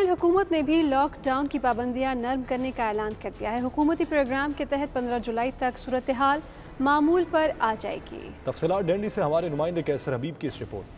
حکومت نے بھی لاک ڈاؤن کی پابندیاں نرم کرنے کا اعلان کر دیا ہے۔ حکومتی پروگرام کے تحت 15 جولائی تک صورتحال معمول پر آ جائے گی۔ تفصیلات ڈنڈی سے ہمارے نمائندے کیسر حبیب کی اس رپورٹ۔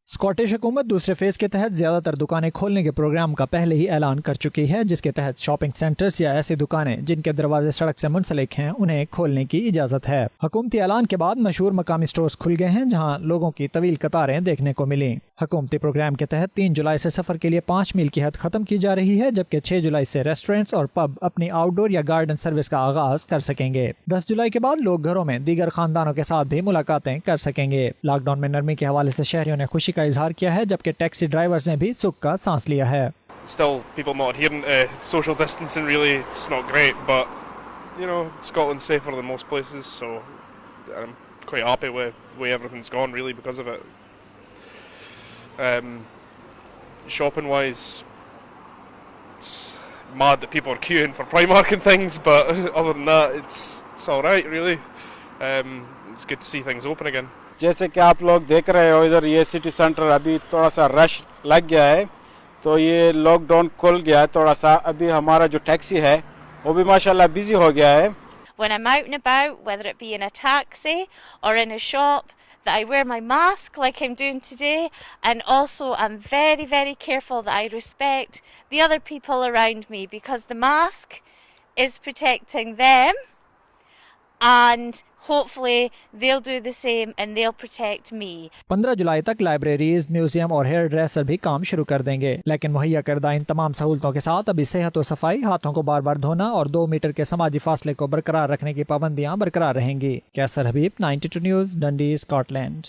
اسکاٹش حکومت دوسرے فیز کے تحت زیادہ تر دکانیں کھولنے کے پروگرام کا پہلے ہی اعلان کر چکی ہے، جس کے تحت شاپنگ سینٹرز یا ایسی دکانیں جن کے دروازے سڑک سے منسلک ہیں انہیں کھولنے کی اجازت ہے۔ حکومتی اعلان کے بعد مشہور مقامی سٹورز کھل گئے ہیں جہاں لوگوں کی طویل قطاریں دیکھنے کو ملیں۔ حکومتی پروگرام کے تحت 3 جولائی سے سفر کے لیے 5 میل کی حد ختم کی جا رہی ہے، جبکہ 6 جولائی سے ریسٹورینٹس اور پب اپنی آؤٹ ڈور یا گارڈن سروس کا آغاز کر سکیں گے۔ 10 جولائی کے بعد لوگ گھروں میں دیگر خاندانوں کے ساتھ بھی ملاقاتیں کر سکیں گے۔ لاک ڈاؤن میں نرمی کے حوالے سے شہریوں نے خوشی کا اظہار کیا ہے، جبکہ ٹیکسی ڈرائیورز نے بھی سکھ کا سانس لیا ہے۔ Still, people not adhering to social distancing, really, it's not great, but, you know, Scotland's safer than most places, so I'm quite happy with the way everything's gone, really, because of it. Shopping-wise, it's mad that people are queuing for Primark and things, but other than that, it's all right, really. It's good to see things open again. جیسے کہ آپ لوگ دیکھ رہے ہو ادھر یہ city centre ابھی تھوڑا سا رش لگ گیا ہے، تو یہ لاک ڈاؤن کھل گیا ہے تھوڑا سا۔ ابھی ہمارا جو ٹیکسی ہے وہ بھی ماشاءاللہ بزی ہو گیا ہے۔ When I'm out and about, whether it be in a taxi or in a shop, that I wear my mask like I'm doing today, and also I'm very, very careful that I respect the other people around me, because the mask is protecting them, and hopefully they'll do the same and they'll protect me. 15 جولائی تک libraries, museum اور hair dresser بھی کام شروع کر دیں گے، لیکن مہیا کردہ ان تمام سہولتوں کے ساتھ ابھی صحت و صفائی، ہاتھوں کو بار بار دھونا اور 2 میٹر کے سماجی فاصلے کو برقرار رکھنے کی پابندیاں برقرار رہیں گی۔ کیسر حبیب، 92 نیوز، ڈنڈی، اسکاٹ لینڈ۔